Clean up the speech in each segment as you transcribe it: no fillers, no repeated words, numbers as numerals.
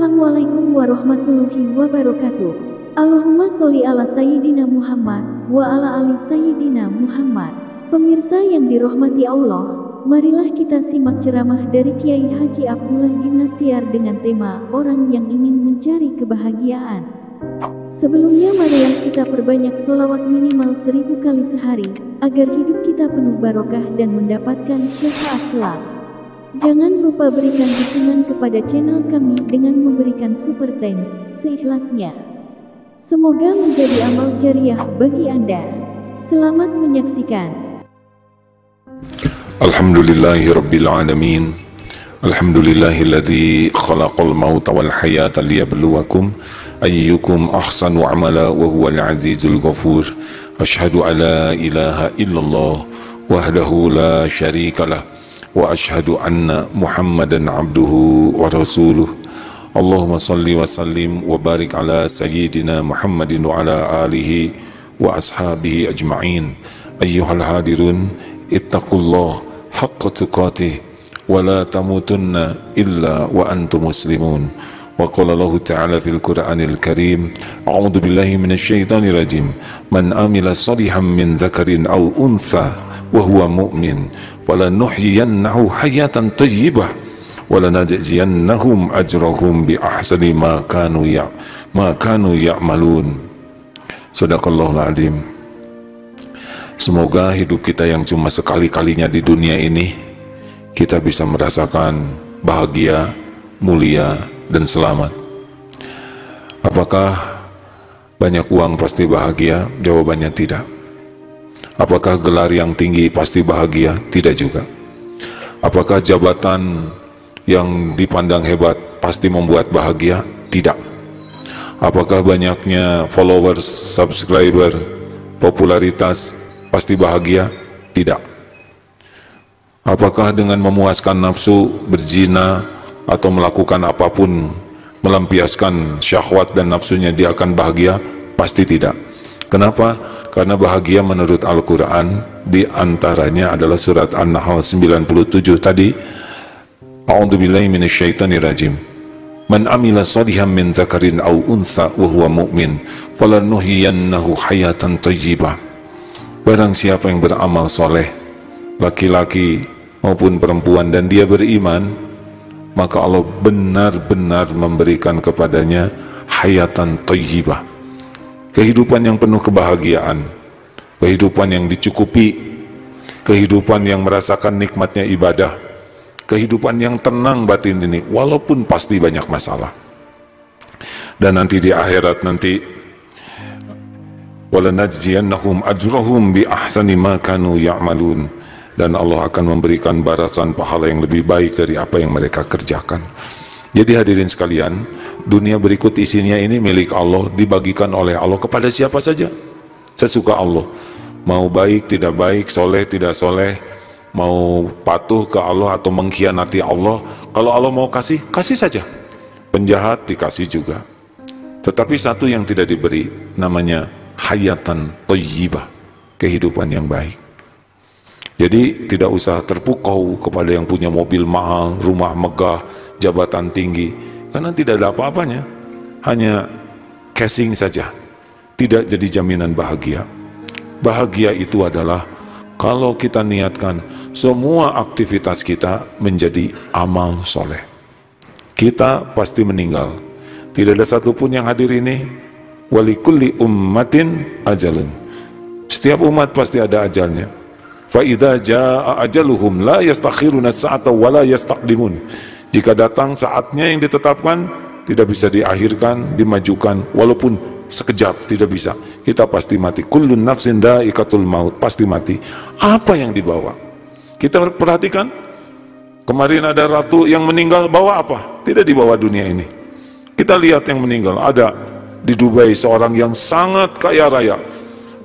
Assalamualaikum warahmatullahi wabarakatuh. Allahumma sholli ala Sayyidina Muhammad wa ala ali Sayyidina Muhammad. Pemirsa yang dirahmati Allah, marilah kita simak ceramah dari Kiai Haji Abdullah Gimnastiar dengan tema orang yang ingin mencari kebahagiaan. Sebelumnya marilah kita perbanyak sholawat minimal 1000 kali sehari, agar hidup kita penuh barokah dan mendapatkan syafaat kelak. Jangan lupa berikan dukungan kepada channel kami dengan memberikan super thanks seikhlasnya. Semoga menjadi amal jariah bagi Anda. Selamat menyaksikan. Alhamdulillahi Rabbil Alamin. Alhamdulillahilladzi khalaqal mauta wal hayata liyabluwakum ayyukum ahsanu amala wa huwal azizul ghafur. Asyhadu an la ilaha illallah wahdahu la syarikalah wa asyhadu anna Muhammadan abduhu wa rasuluh. Allahumma salli wa sallim wa barik ala sayyidina Muhammadin wa ala alihi wa ashabihi ajma'in. Ayyuhal hadirun, ittaqullah haqqa tuqatih wa la tamutunna illa wa antum muslimun. Wa qala Allah ta'ala fil Qur'anil Karim, a'udzu billahi minasy syaithanir rajim. Man amila shalihan min dzakarin aw untha wa huwa mu'min falanuhyiyannahu hayatan thayyibah walanajziyannahum ajrahum bi ahsani ma kanu ya'malun. Shadaqallahul azim. Semoga hidup kita yang cuma sekali-kalinya di dunia ini, kita bisa merasakan bahagia, mulia, dan selamat. Apakah banyak uang pasti bahagia? Jawabannya tidak. Apakah gelar yang tinggi pasti bahagia? Tidak juga. Apakah jabatan yang dipandang hebat pasti membuat bahagia? Tidak. Apakah banyaknya followers, subscriber, popularitas pasti bahagia? Tidak. Apakah dengan memuaskan nafsu, berzina, atau melakukan apapun, melampiaskan syahwat dan nafsunya dia akan bahagia? Pasti tidak. Kenapa? Karena bahagia menurut Al-Quran diantaranya adalah surat An-Nahl 97 tadi. A'udzubillahi minasyaitonirrajim. Man amila shalihan min dzakarin aw untha wa huwa mu'min falanuhyiyannahu hayatan thayyibah. Barang siapa yang beramal soleh, laki-laki maupun perempuan, dan dia beriman, maka Allah benar-benar memberikan kepadanya hayatan thayyibah, kehidupan yang penuh kebahagiaan, kehidupan yang dicukupi, kehidupan yang merasakan nikmatnya ibadah, kehidupan yang tenang batin ini, walaupun pasti banyak masalah. Dan nanti di akhirat nanti, walanajziyannahum ajrahum bi ahsani ma kanu ya'malun, dan Allah akan memberikan balasan pahala yang lebih baik dari apa yang mereka kerjakan. Jadi hadirin sekalian, dunia berikut isinya ini milik Allah, dibagikan oleh Allah kepada siapa saja, sesuka Allah. Mau baik tidak baik, soleh tidak soleh, mau patuh ke Allah atau mengkhianati Allah, kalau Allah mau kasih, kasih saja. Penjahat dikasih juga. Tetapi satu yang tidak diberi, namanya hayatan thayyibah, kehidupan yang baik. Jadi tidak usah terpukau kepada yang punya mobil mahal, rumah megah, jabatan tinggi, karena tidak ada apa-apanya, hanya casing saja, tidak jadi jaminan bahagia. Bahagia itu adalah kalau kita niatkan semua aktivitas kita menjadi amal soleh. Kita pasti meninggal, tidak ada satupun yang hadir ini. Walikulli ummatin ajalun, setiap umat pasti ada ajalnya. Fa idza jaa ajaluhum la yastakhiruna sa'ata wa la yastaqdimun. Jika datang saatnya yang ditetapkan, tidak bisa diakhirkan, dimajukan, walaupun sekejap tidak bisa. Kita pasti mati. Kullun nafsin dha'iqatul maut, pasti mati. Apa yang dibawa? Kita perhatikan, kemarin ada ratu yang meninggal, bawa apa? Tidak dibawa dunia ini. Kita lihat yang meninggal, ada di Dubai seorang yang sangat kaya raya,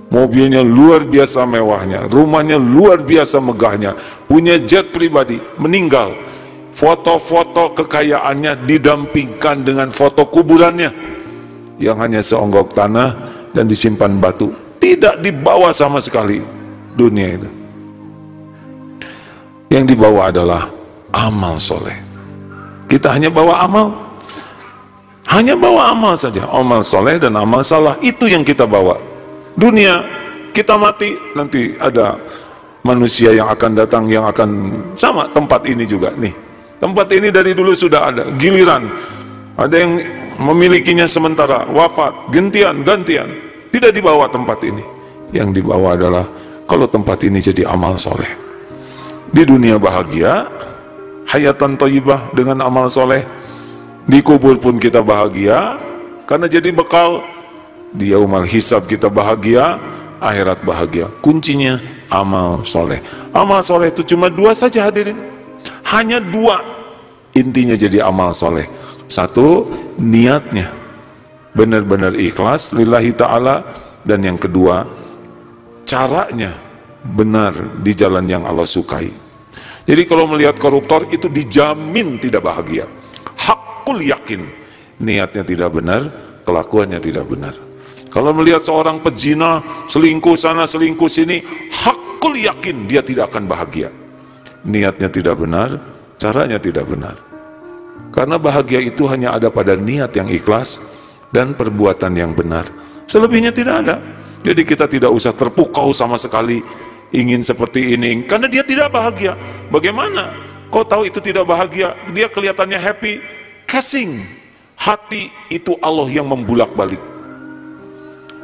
mobilnya luar biasa mewahnya, rumahnya luar biasa megahnya, punya jet pribadi, meninggal. Foto-foto kekayaannya didampingkan dengan foto kuburannya yang hanya seonggok tanah dan disimpan batu, tidak dibawa sama sekali dunia itu. Yang dibawa adalah amal soleh. Kita hanya bawa amal. Hanya bawa amal saja, amal soleh dan amal salah, itu yang kita bawa. Dunia, kita mati, nanti ada manusia yang akan datang, yang akan sama tempat ini juga nih. Tempat ini dari dulu sudah ada, giliran ada yang memilikinya sementara, wafat, gantian, tidak dibawa tempat ini. Yang dibawa adalah kalau tempat ini jadi amal soleh. Di dunia bahagia, hayatan thayyibah dengan amal soleh. Di kubur pun kita bahagia karena jadi bekal. Di yaumal hisab kita bahagia, akhirat bahagia. Kuncinya amal soleh. Amal soleh itu cuma 2 saja hadirin, hanya 2 intinya jadi amal soleh. 1, niatnya benar-benar ikhlas lillahi ta'ala, dan yang kedua, caranya benar di jalan yang Allah sukai. Jadi kalau melihat koruptor itu dijamin tidak bahagia. Hakul yakin, niatnya tidak benar, kelakuannya tidak benar. Kalau melihat seorang pezina, selingkuh sana, selingkuh sini, hakul yakin dia tidak akan bahagia. Niatnya tidak benar, caranya tidak benar. Karena bahagia itu hanya ada pada niat yang ikhlas dan perbuatan yang benar. Selebihnya tidak ada. Jadi kita tidak usah terpukau sama sekali ingin seperti ini, karena dia tidak bahagia. Bagaimana kau tahu itu tidak bahagia? Dia kelihatannya happy. Casing hati itu Allah yang membulak-balik.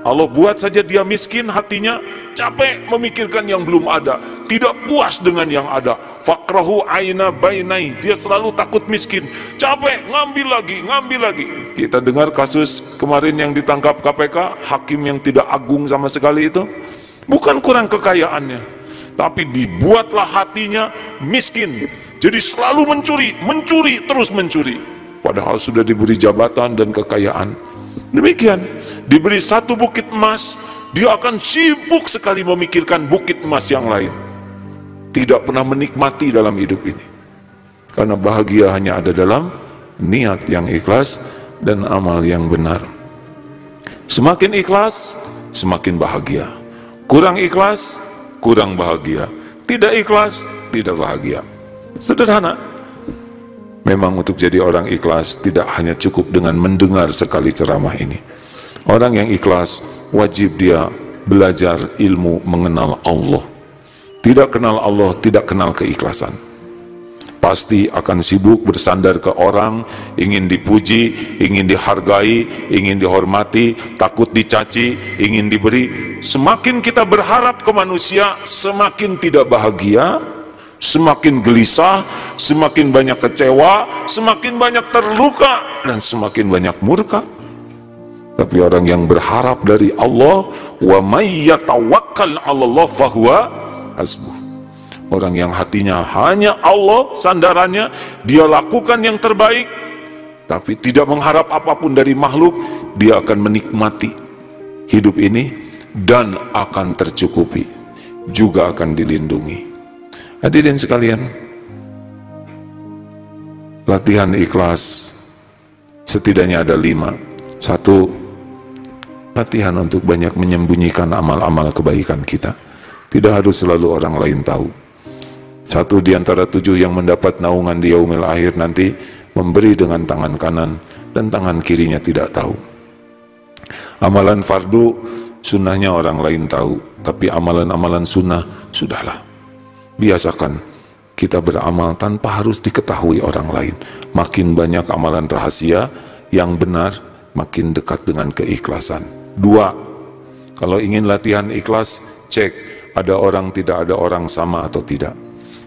Allah buat saja dia miskin, hatinya capek memikirkan yang belum ada, tidak puas dengan yang ada. Fakrahu aina bainai, dia selalu takut miskin, capek ngambil lagi. Kita dengar kasus kemarin yang ditangkap KPK, hakim yang tidak agung sama sekali itu, bukan kurang kekayaannya, tapi dibuatlah hatinya miskin, jadi selalu mencuri, terus mencuri, padahal sudah diberi jabatan dan kekayaan. Demikian, diberi 1 bukit emas, dia akan sibuk sekali memikirkan bukit emas yang lain, tidak pernah menikmati dalam hidup ini. Karena bahagia hanya ada dalam niat yang ikhlas dan amal yang benar. Semakin ikhlas, semakin bahagia. Kurang ikhlas, kurang bahagia. Tidak ikhlas, tidak bahagia. Sederhana. Memang untuk jadi orang ikhlas tidak hanya cukup dengan mendengar sekali ceramah ini. Orang yang ikhlas wajib dia belajar ilmu mengenal Allah. Tidak kenal Allah, tidak kenal keikhlasan. Pasti akan sibuk bersandar ke orang, ingin dipuji, ingin dihargai, ingin dihormati, takut dicaci, ingin diberi. Semakin kita berharap ke manusia, semakin tidak bahagia, semakin gelisah, semakin banyak kecewa, semakin banyak terluka, dan semakin banyak murka. Tapi orang yang berharap dari Allah, wa may yatawakkal 'alallah fahuwa hasbuh. Orang yang hatinya hanya Allah sandarannya, dia lakukan yang terbaik, tapi tidak mengharap apapun dari makhluk, dia akan menikmati hidup ini dan akan tercukupi, juga akan dilindungi. Hadirin sekalian, latihan ikhlas setidaknya ada 5. 1, latihan untuk banyak menyembunyikan amal-amal kebaikan kita. Tidak harus selalu orang lain tahu. 1 di antara 7 yang mendapat naungan di yaumil akhir nanti memberi dengan tangan kanan dan tangan kirinya tidak tahu. Amalan fardu sunnahnya orang lain tahu, tapi amalan-amalan sunnah sudahlah. Biasakan kita beramal tanpa harus diketahui orang lain. Makin banyak amalan rahasia yang benar, makin dekat dengan keikhlasan. 2, kalau ingin latihan ikhlas, cek ada orang, tidak ada orang, sama atau tidak.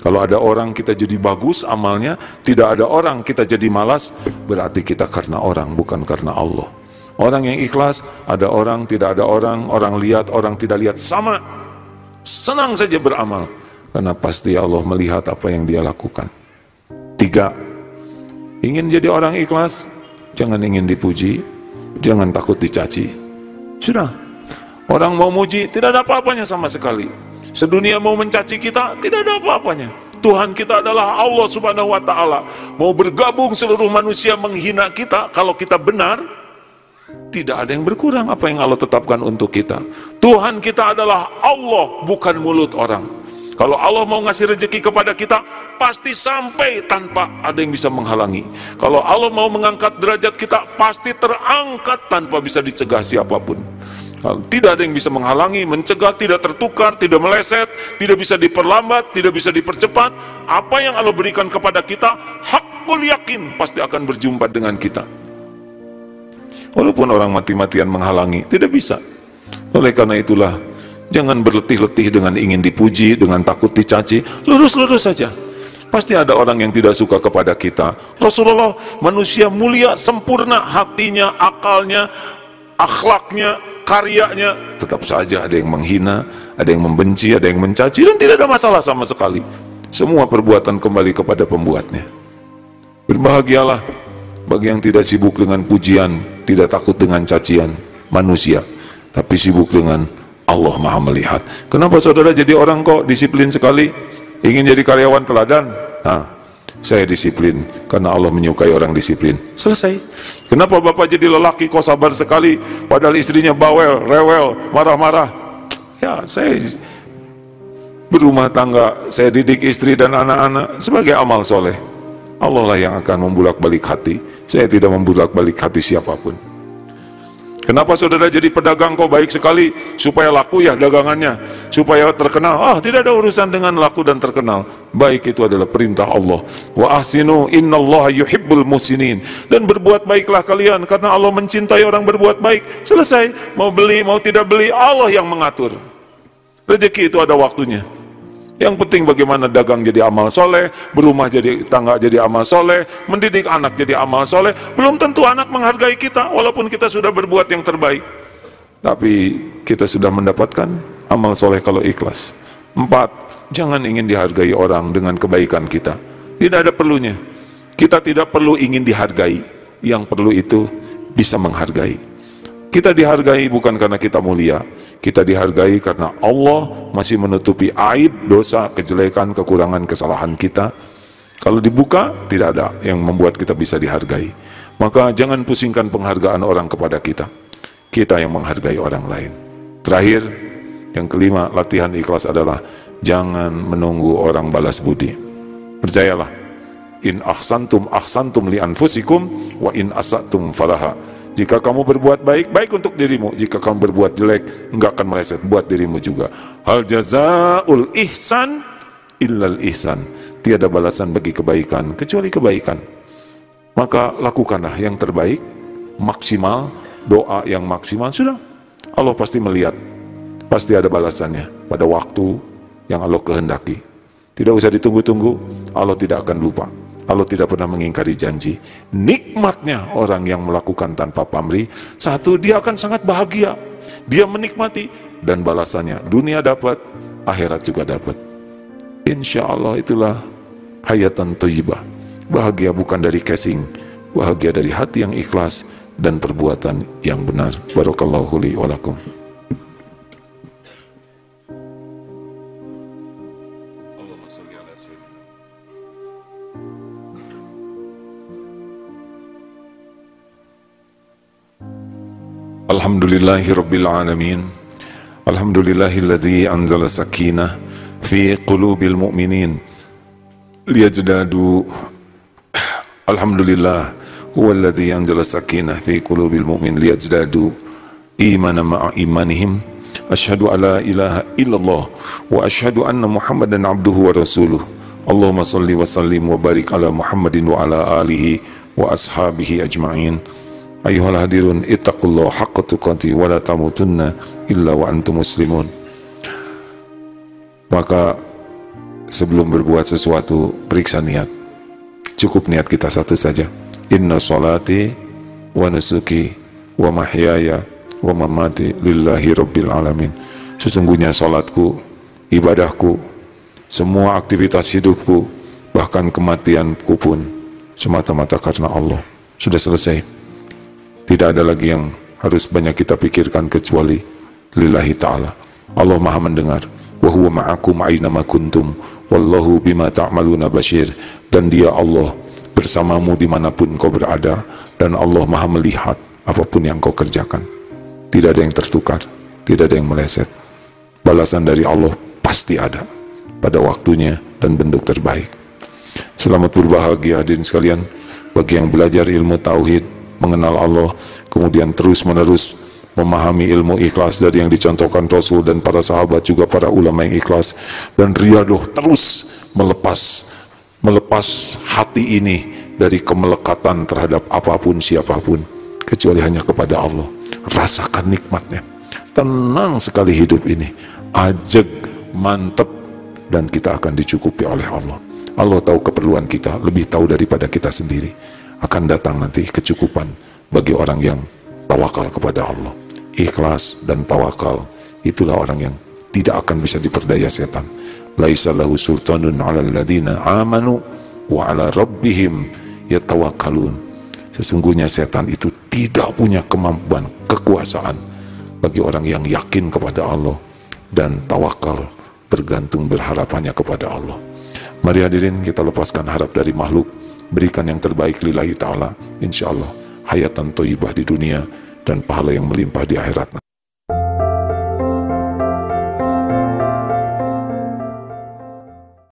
Kalau ada orang kita jadi bagus amalnya, tidak ada orang kita jadi malas, berarti kita karena orang, bukan karena Allah. Orang yang ikhlas, ada orang, tidak ada orang, orang lihat, orang tidak lihat, sama. Senang saja beramal, karena pasti Allah melihat apa yang dia lakukan. 3, ingin jadi orang ikhlas, jangan ingin dipuji, jangan takut dicaci. Sudah, orang mau muji, tidak ada apa-apanya sama sekali. Sedunia mau mencaci kita, tidak ada apa-apanya. Tuhan kita adalah Allah Subhanahu wa Ta'ala. Mau bergabung seluruh manusia menghina kita, kalau kita benar, tidak ada yang berkurang apa yang Allah tetapkan untuk kita. Tuhan kita adalah Allah, bukan mulut orang. Kalau Allah mau ngasih rezeki kepada kita, pasti sampai tanpa ada yang bisa menghalangi. Kalau Allah mau mengangkat derajat kita, pasti terangkat tanpa bisa dicegah siapapun. Tidak ada yang bisa menghalangi, mencegah, tidak tertukar, tidak meleset, tidak bisa diperlambat, tidak bisa dipercepat. Apa yang Allah berikan kepada kita, hakul yakin pasti akan berjumpa dengan kita. Walaupun orang mati-matian menghalangi, tidak bisa. Oleh karena itulah, jangan berletih-letih dengan ingin dipuji, dengan takut dicaci. Lurus-lurus saja. Pasti ada orang yang tidak suka kepada kita. Rasulullah manusia mulia, sempurna, hatinya, akalnya, akhlaknya, karyanya. Tetap saja ada yang menghina, ada yang membenci, ada yang mencaci, dan tidak ada masalah sama sekali. Semua perbuatan kembali kepada pembuatnya. Berbahagialah bagi yang tidak sibuk dengan pujian, tidak takut dengan cacian manusia, tapi sibuk dengan Allah Maha melihat. Kenapa saudara jadi orang kok disiplin sekali? Ingin jadi karyawan teladan? Nah, saya disiplin karena Allah menyukai orang disiplin. Selesai. Kenapa bapak jadi lelaki kok sabar sekali, padahal istrinya bawel, rewel, marah-marah? Ya, saya berumah tangga, saya didik istri dan anak-anak sebagai amal soleh. Allah lah yang akan membulak-balik hati. Saya tidak membulak-balik hati siapapun. Kenapa saudara jadi pedagang kok baik sekali? Supaya laku ya dagangannya, supaya terkenal. Tidak ada urusan dengan laku dan terkenal. Baik itu adalah perintah Allah. Wa ahsinu innallaha yuhibbul muhsinin. Dan berbuat baiklah kalian karena Allah mencintai orang berbuat baik. Selesai. Mau beli, mau tidak beli, Allah yang mengatur. Rezeki itu ada waktunya. Yang penting bagaimana dagang jadi amal soleh, berumah jadi tangga jadi amal soleh, mendidik anak jadi amal soleh. Belum tentu anak menghargai kita walaupun kita sudah berbuat yang terbaik, tapi kita sudah mendapatkan amal soleh kalau ikhlas. 4, jangan ingin dihargai orang dengan kebaikan kita. Tidak ada perlunya. Kita tidak perlu ingin dihargai. Yang perlu itu bisa menghargai. Kita dihargai bukan karena kita mulia. Kita dihargai karena Allah masih menutupi aib, dosa, kejelekan, kekurangan, kesalahan kita. Kalau dibuka, tidak ada yang membuat kita bisa dihargai. Maka jangan pusingkan penghargaan orang kepada kita. Kita yang menghargai orang lain. Terakhir, yang kelima, latihan ikhlas adalah jangan menunggu orang balas budi. Percayalah, in ahsantum li anfusikum wa in asatum falaha. Jika kamu berbuat baik, baik untuk dirimu. Jika kamu berbuat jelek, enggak akan meleset buat dirimu juga. Hal jazaul ihsan illal ihsan. Tiada balasan bagi kebaikan kecuali kebaikan. Maka lakukanlah yang terbaik, maksimal, doa yang maksimal. Sudah, Allah pasti melihat. Pasti ada balasannya pada waktu yang Allah kehendaki. Tidak usah ditunggu-tunggu, Allah tidak akan lupa. Allah tidak pernah mengingkari janji. Nikmatnya orang yang melakukan tanpa pamrih, satu, dia akan sangat bahagia, dia menikmati, dan balasannya dunia dapat, akhirat juga dapat. Insya Allah itulah hayatan thayyibah. Bahagia bukan dari casing, bahagia dari hati yang ikhlas dan perbuatan yang benar. Barakallahu li wa lakum. Alhamdulillahi Rabbil Alamin. Alhamdulillahilladzi anzala sakinah fi qulubil mu'minin liyajdadu. Alhamdulillah huwallazi anzala sakinah fi qulubil mu'min liyajdadu imanan ma'a imanihim. Asyhadu alla ilaha illallah wa asyhadu anna Muhammadan abduhu wa rasuluh. Allahumma salli wa sallim wa barik ala Muhammadin wa ala alihi wa ashabihi ajma'in. Ayuhal hadirun, ittaqullah haqqa tuqati wa la tamutunna illa wa antum muslimun. Maka sebelum berbuat sesuatu, periksa niat. Cukup niat kita satu saja. Inna sholati wa nusuki wa mahyaya wa mamati lillahi rabbil alamin. Sesungguhnya salatku, ibadahku, semua aktivitas hidupku, bahkan kematianku pun semata-mata karena Allah. Sudah selesai. Tidak ada lagi yang harus banyak kita pikirkan kecuali lillahi ta'ala. Allah maha mendengar. Wa huwa ma'akum aina ma kuntum wallahu bima ta'maluna basyir. Dan dia Allah bersamamu dimanapun kau berada, dan Allah maha melihat apapun yang kau kerjakan. Tidak ada yang tertukar, tidak ada yang meleset. Balasan dari Allah pasti ada. pada waktunya dan bentuk terbaik. Selamat berbahagia hadirin sekalian bagi yang belajar ilmu tauhid, mengenal Allah, kemudian terus-menerus memahami ilmu ikhlas dari yang dicontohkan Rasul dan para sahabat, juga para ulama yang ikhlas, dan riadoh terus melepas hati ini dari kemelekatan terhadap apapun siapapun kecuali hanya kepada Allah. Rasakan nikmatnya, tenang sekali hidup ini, ajeg, mantep, dan kita akan dicukupi oleh Allah. Allah tahu keperluan kita, lebih tahu daripada kita sendiri. Akan datang nanti kecukupan bagi orang yang tawakal kepada Allah. Ikhlas dan tawakal, itulah orang yang tidak akan bisa diperdaya setan. Laisa lahu sultanun 'alal ladzina amanu wa 'ala rabbihim yatawakkalun. Sesungguhnya setan itu tidak punya kemampuan, kekuasaan bagi orang yang yakin kepada Allah dan tawakal, bergantung berharapannya kepada Allah. Mari hadirin, kita lepaskan harap dari makhluk, berikan yang terbaik lillahi ta'ala, insyaallah hayatan thayyibah di dunia dan pahala yang melimpah di akhirat.